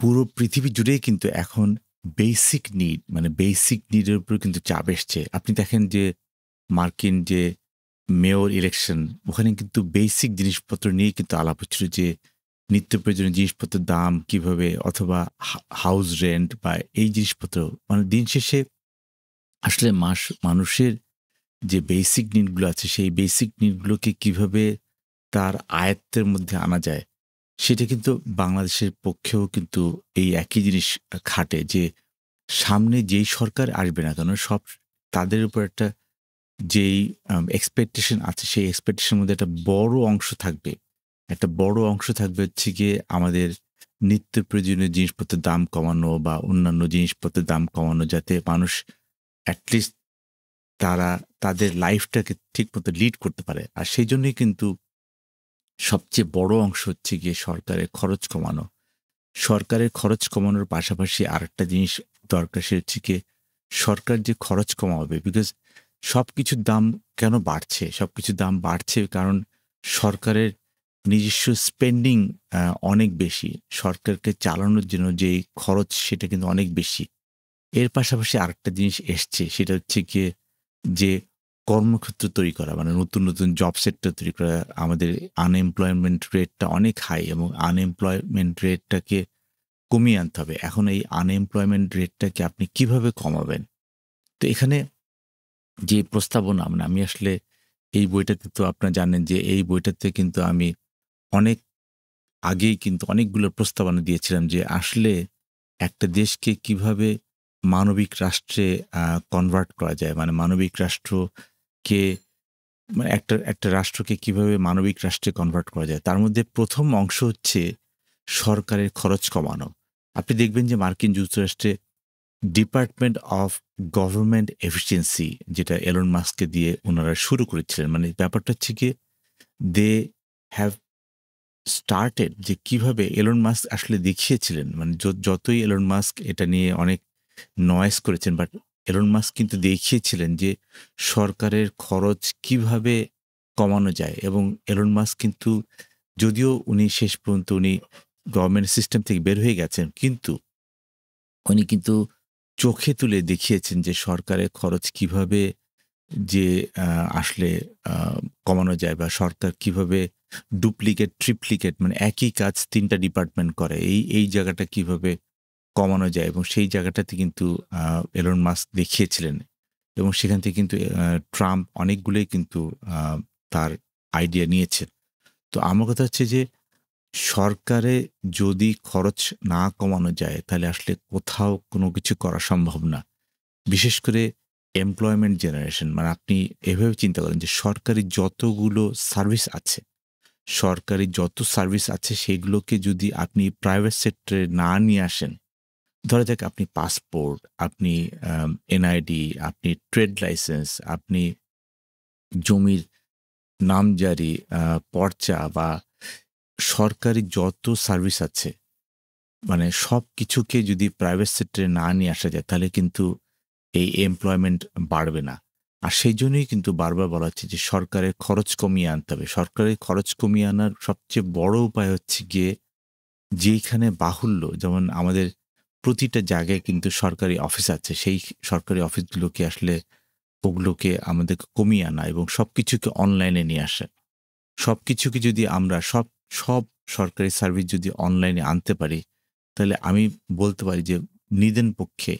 পুরো পৃথিবী জুড়েই কিন্তু এখন বেসিক নিড মানে বেসিক নিডের উপর কিন্তু চাপ এসছে। আপনি দেখেন যে মার্কিন যে মেয়র ইলেকশন ওখানে কিন্তু বেসিক জিনিসপত্র নিয়ে কিন্তু আলাপ হচ্ছিল যে নিত্য প্রয়োজনীয় জিনিসপত্রের দাম কিভাবে অথবা হাউস রেন্ট বা এই জিনিসপত্র মানে দিন শেষে আসলে মানুষের যে বেসিক নিডগুলো আছে সেই বেসিক নিডগুলোকে কিভাবে তার আয়ত্তের মধ্যে আনা যায় সেটা কিন্তু বাংলাদেশের পক্ষেও কিন্তু এই একই জিনিস খাটে যে সামনে যেই সরকার আসবে না কেন সব তাদের উপর একটা যেই এক্সপেকটেশন আছে সেই এক্সপেকটেশনের মধ্যে একটা বড় অংশ থাকবে। একটা বড় অংশ থাকবে হচ্ছে গিয়ে আমাদের নিত্য প্রয়োজনীয় জিনিসপত্রের দাম কমানো বা অন্যান্য জিনিসপত্রের দাম কমানো যাতে মানুষ এটলিস্ট তারা তাদের লাইফটাকে ঠিকমতো লিড করতে পারে। আর সেইজন্যই কিন্তু সবচেয়ে বড় অংশ হচ্ছে গিয়ে সরকারের খরচ কমানো। সরকারের খরচ কমানোর পাশাপাশি আরেকটা জিনিস দরকার সেটা হচ্ছে গিয়ে সরকার যে খরচ কমাবে বিকজ সবকিছুর দাম কেন বাড়ছে? সবকিছুর দাম বাড়ছে কারণ সরকারের নিজস্ব স্পেন্ডিং অনেক বেশি। সরকারকে চালানোর জন্য যেই খরচ সেটা কিন্তু অনেক বেশি। এর পাশাপাশি আরেকটা জিনিস এসছে সেটা হচ্ছে গিয়ে যে কর্মক্ষেত্র তৈরি করা মানে নতুন, নতুন জব সেক্টর তৈরি করা। আমাদের আনএমপ্লয়মেন্ট রেটটা অনেক হাই এবং আনএমপ্লয়মেন্ট রেটটাকে কমিয়ে আনতে হবে। এখন এই আনএমপ্লয়মেন্ট রেটটাকে আপনি কিভাবে কমাবেন? তো এখানে যে প্রস্তাবনা মানে আমি আসলে এই বইটাতে তো আপনারা জানেন যে এই বইটাতে কিন্তু আমি অনেক আগেই কিন্তু অনেকগুলো প্রস্তাবনা দিয়েছিলাম যে আসলে একটা দেশকে কিভাবে মানবিক রাষ্ট্রে কনভার্ট করা যায়। মানে মানবিক রাষ্ট্রকে মানে একটা রাষ্ট্রকে কিভাবে মানবিক রাষ্ট্রে কনভার্ট করা যায়। তার মধ্যে ১ম অংশ হচ্ছে সরকারের খরচ কমানো। আপনি দেখবেন যে মার্কিন যুক্তরাষ্ট্রে ডিপার্টমেন্ট অফ গভর্নমেন্ট এফিসিয়েন্সি যেটা এলন মাস্ককে দিয়ে উনারা শুরু করেছিলেন। মানে ব্যাপারটা হচ্ছে গিয়ে দে হ্যাভ স্টার্টেড যে কিভাবে এলন মাস্ক আসলে দেখিয়েছিলেন মানে যতই এলন মাস্ক এটা নিয়ে অনেক নয়েজ করেছেন বাট এলন মাস্ক কিন্তু দেখিয়েছিলেন যে সরকারের খরচ কিভাবে কমানো যায় এবং এলন মাস্ক কিন্তু যদিও উনি শেষ পর্যন্ত উনি গভর্নমেন্ট সিস্টেম থেকে বের হয়ে গেছেন কিন্তু উনি কিন্তু চোখে তুলে দেখিয়েছেন যে সরকারের খরচ কিভাবে যে আসলে আ কমানো যায় বা সরকার কিভাবে ডুপ্লিকেট, ট্রিপ্লিকেট মানে একই কাজ ৩ টা ডিপার্টমেন্ট করে। এই জায়গাটা কিভাবে কমানো যায় এবং সেই জায়গাটাতে কিন্তু আ এলন মাস্ক দেখিয়েছিলেন এবং সেখান থেকে কিন্তু ট্রাম্প অনেকগুলোই কিন্তু আ তার আইডিয়া নিয়েছেন। তো আমার কথা হচ্ছে যে সরকারে যদি খরচ না কমানো যায় তাহলে আসলে কোথাও কোনো কিছু করা সম্ভব না। বিশেষ করে এমপ্লয়মেন্ট জেনারেশন মানে আপনি এভাবে চিন্তা করেন যে সরকারি যতগুলো সার্ভিস আছে, সরকারি যত সার্ভিস আছে সেগুলোকে যদি আপনি প্রাইভেট সেক্টরে না নিয়ে আসেন, ধরা যাক আপনি পাসপোর্ট, আপনি এনআইডি, আপনি ট্রেড লাইসেন্স, আপনি জমির নামজারি, পর্চা বা সরকারি যত সার্ভিস আছে মানে সবকিছুকে যদি প্রাইভেট সেক্টরে না নিয়ে আসা যায় তাহলে কিন্তু এই এমপ্লয়মেন্ট বাড়বে না। আর সেইজন্যই কিন্তু বারবার বলা হচ্ছে যে সরকারের খরচ কমিয়ে আনতে হবে। সরকারের খরচ কমিয়ে আনার সবচেয়ে বড় উপায় হচ্ছে গিয়ে যেইখানে বাহুল্য যেমন আমাদের প্রতিটা জায়গায় কিন্তু সরকারি অফিস আছে। সেই সরকারি অফিসগুলোকে আসলে ওগুলোকে আমাদেরকে কমিয়ে আনা এবং সবকিছুকে অনলাইনে নিয়ে আসা। সবকিছুকে যদি আমরা সব সরকারি সার্ভিস যদি অনলাইনে আনতে পারি, তাহলে আমি বলতে পারি যে নিদেনপক্ষে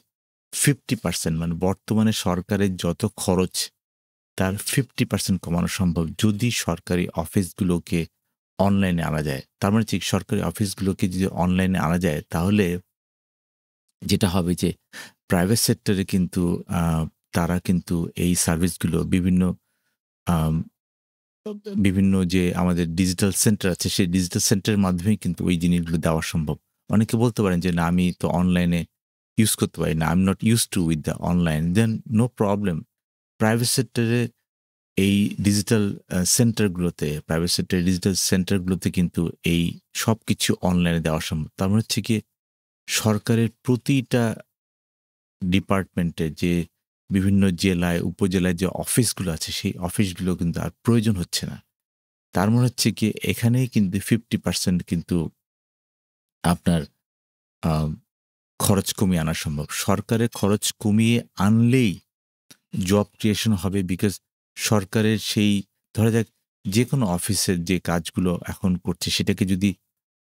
50% মানে বর্তমানে সরকারের যত খরচ তার 50% কমানো সম্ভব যদি সরকারি অফিসগুলোকে অনলাইনে আনা যায়। তার মানে ঠিক সরকারি অফিসগুলোকে যদি অনলাইনে আনা যায় তাহলে যেটা হবে যে প্রাইভেট সেক্টরে কিন্তু আ তারা কিন্তু এই সার্ভিসগুলো আম বিভিন্ন যে আমাদের ডিজিটাল সেন্টার আছে, সেই ডিজিটাল সেন্টারের মাধ্যমেই কিন্তু ওই জিনিসগুলো দেওয়া সম্ভব। অনেকে বলতে পারেন যে, "না, আমি তো অনলাইনে ইউজ করতে পারি না। I am not used to with the online." Then no problem. Private সেক্টরে এই ডিজিটাল সেন্টারগুলোতে, প্রাইভেট সেক্টরের ডিজিটাল সেন্টারগুলোতে কিন্তু এই সবকিছু অনলাইনে দেওয়া সম্ভব। তার মানে হচ্ছে গিয়ে সরকারের প্রতিটা ডিপার্টমেন্টে যে বিভিন্ন জেলায়, উপজেলায় যে অফিসগুলো আছে, সেই অফিসগুলো কিন্তু আর প্রয়োজন হচ্ছে না। তার মানে হচ্ছে গিয়ে এখানেই কিন্তু 50% কিন্তু আপনার আ খরচ কমিয়ে আনা সম্ভব। সরকারের খরচ কমিয়ে আনলেই জব ক্রিয়েশন হবে বিকজ সরকারের সেই ধরা যাক যেকোনো অফিসের যে কাজগুলো এখন করছে সেটাকে যদি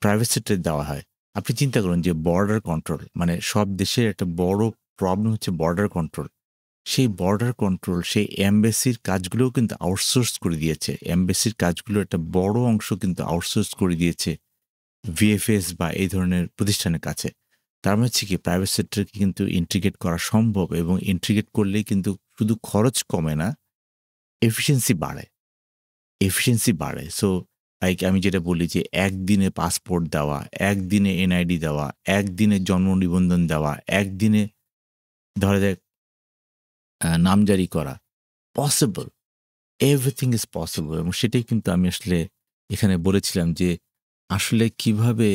প্রাইভেট সেক্টরে দেওয়া হয়, আপনি চিন্তা করুন যে বর্ডার কন্ট্রোল মানে সব দেশের একটা বড় প্রবলেম হচ্ছে বর্ডার কন্ট্রোল। সেই বর্ডার কন্ট্রোল সেই এমবাসির কাজগুলোও কিন্তু আউটসোর্স করে দিয়েছে। এমবাসির কাজগুলোর একটা বড় অংশ কিন্তু আউটসোর্স করে দিয়েছে ভিএফএস বা এই ধরনের প্রতিষ্ঠানের কাছে। তার মানে হচ্ছে কি প্রাইভেট সেক্টরকে কিন্তু ইন্টিগ্রেট করা সম্ভব এবং ইন্টিগ্রেট করলেই কিন্তু শুধু খরচ কমে না, এফিশিয়েন্সি বাড়ে। এফিশিয়েন্সি বাড়ে। সো লাইক আমি যেটা বলি যে একদিনে পাসপোর্ট দেওয়া, একদিনে এনআইডি দেওয়া, একদিনে জন্ম নিবন্ধন দেওয়া, একদিনে ধরা যাক নামজারি করা। পসিবল। এভরিথিং ইজ পসিবল এবং সেটাই কিন্তু আমি আসলে এখানে বলেছিলাম যে আসলে কিভাবে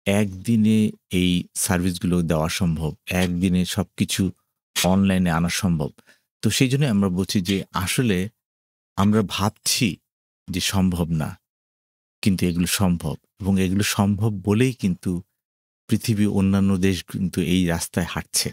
একদিনে এই সার্ভিসগুলো দেওয়া সম্ভব, একদিনে সবকিছু অনলাইনে আনা সম্ভব। তো সেইজন্য আমরা বলছি যে আসলে আমরা ভাবছি যে সম্ভব না। কিন্তু এগুলো সম্ভব এবং এগুলো সম্ভব বলেই কিন্তু পৃথিবীর অন্যান্য দেশ কিন্তু এই রাস্তায় হাঁটছে।